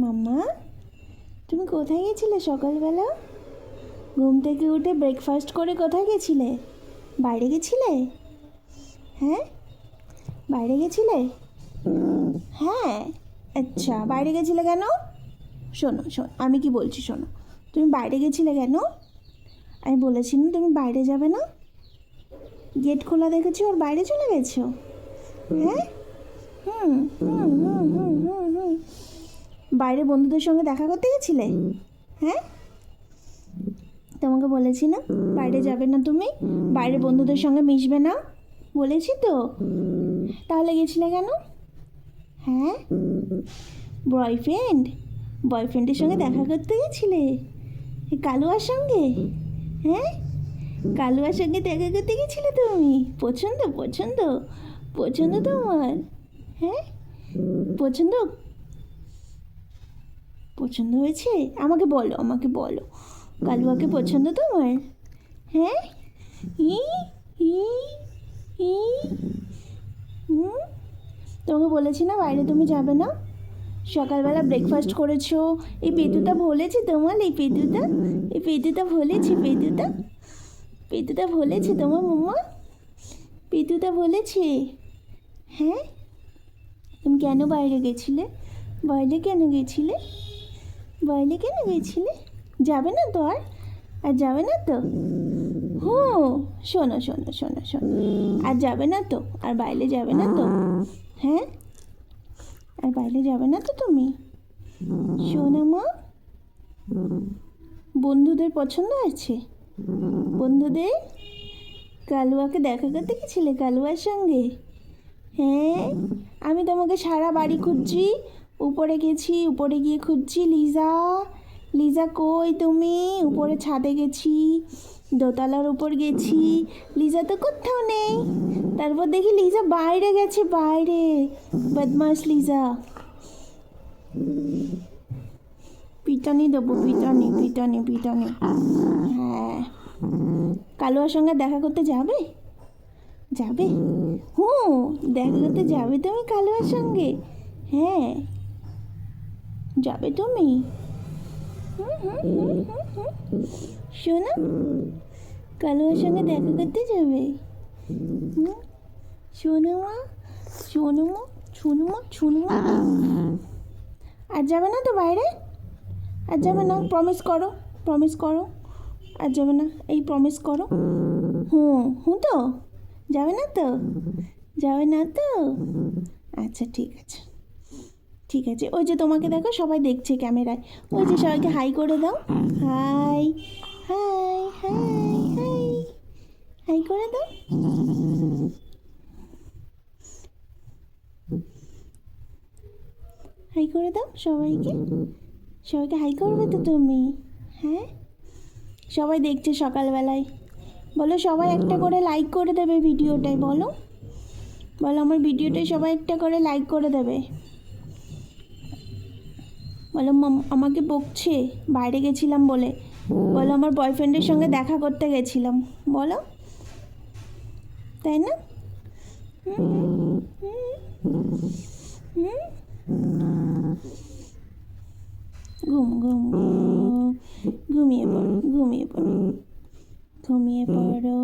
মাম্মা, তুমি কোথায় গেছিলে সকালবেলা? ঘুম থেকে উঠে ব্রেকফাস্ট করে কোথায় গেছিলে? বাইরে গেছিলে? হ্যাঁ, বাইরে গেছিলে? হ্যাঁ, আচ্ছা, বাইরে গেছিলে কেন? শোনো শোনো, আমি কি বলছি শোনো। তুমি বাইরে গেছিলে কেন? আমি বলেছি না তুমি বাইরে যাবে না? গেট খোলা দেখেছি, ওর বাইরে চলে গেছো? হ্যাঁ, হুম হুম হুম হুম হুম হুম বাইরে বন্ধুদের সঙ্গে দেখা করতে গেছিলে? হ্যাঁ, তোমাকে বলেছি না বাইরে যাবে না তুমি, বাইরে বন্ধুদের সঙ্গে মিশবে না, বলেছি তো। তাহলে গেছিলে কেন? হ্যাঁ, বয়ফ্রেন্ডের সঙ্গে দেখা করতে গেছিলে? কালুয়ার সঙ্গে? হ্যাঁ, কালুয়ার সঙ্গে দেখা করতে গেছিলে তুমি? পছন্দ পছন্দ পছন্দ তোমার? হ্যাঁ, পছন্দ পছন্দ হয়েছে? আমাকে বলো, আমাকে বলো, কালুয়াকে পছন্দ তোমার? হ্যাঁ, ই ই ই হুম, তোমাকে বলেছি না বাইরে তুমি যাবে না? সকালবেলা ব্রেকফাস্ট করেছো? এই পেতুটা বলেছে তোমার, এই পেতুটা বলেছে, পেতুটা বলেছে তোমার মাম্মা, পেতুটা বলেছে? হ্যাঁ, তুমি কেন বাইরে গেছিলে? বাইরে কেন গেছিলে? বাইরে কেন গেছিলে? যাবে না তো আর যাবে না তো? হো, শোনো শোনো শোনো শোনো, আর যাবে না তো? আর বাইরে যাবে না তো? হ্যাঁ, আর বাইরে যাবে না তো তুমি? শোনো মা, বন্ধুদের পছন্দ আছে? বন্ধুদের কালুয়াকে দেখা করতে গেছিলে কালুয়ার সঙ্গে? হ্যাঁ, আমি তোমাকে সারা বাড়ি খুঁজছি, উপরে গেছি, উপরে গিয়ে খুঁজছি লিজা, লিজা কই তুমি? উপরে ছাদে গেছি, দোতলার উপর গেছি, লিজা তো কোথাও নেই। তারপর দেখি লিজা বাইরে গেছে, বাইরে, বদমাস লিজা। পিটানি দেবো, পিটানি পিটানি পিটানি। হ্যাঁ, কালুয়ার সঙ্গে দেখা করতে যাবে? যাবে? হুঁ, দেখা করতে যাবে তুমি কালুয়ার সঙ্গে? হ্যাঁ, যাবে তুমি? হুম হুম হুম হুম হুম। শোনো, কালুয়ার সঙ্গে দেখা করতে যাবে? হুম, শোনো মা, শোনো মা, শোনো মা, শোনো মা। আর যাবে না তো বাইরে? আর যাবে না? প্রমিস করো, প্রমিস করো, আর যাবে না, এই প্রমিস করো। হুম হুঁ তো, যাবে না তো? যাবে না তো? আচ্ছা ঠিক আছে, ঠিক আছে। ওই যে তোমাকে দেখো সবাই দেখছে ক্যামেরায়, ওই যে সবাইকে হাই করে দাও। Hi hi hi hi, hi করে দাও। হাই করে দাও সবাইকে, সবাইকে হাই করবে তো তুমি? হ্যাঁ, সবাই দেখছে সকালবেলায়, বলো সবাই একটা করে লাইক করে দেবে ভিডিওটায়, বলো, বলো আমার ভিডিওটায় সবাই একটা করে লাইক করে দেবে। বলো আমাকে বকছে বাইরে গেছিলাম বলে, বলো আমার বয়ফ্রেন্ডের সঙ্গে দেখা করতে গেছিলাম, বলো, তাই না? হুম হুম, ঘুম ঘুম ঘুম, ঘুমিয়ে পড়ো, ঘুমিয়ে পড়ো, ঘুমিয়ে পড়ো।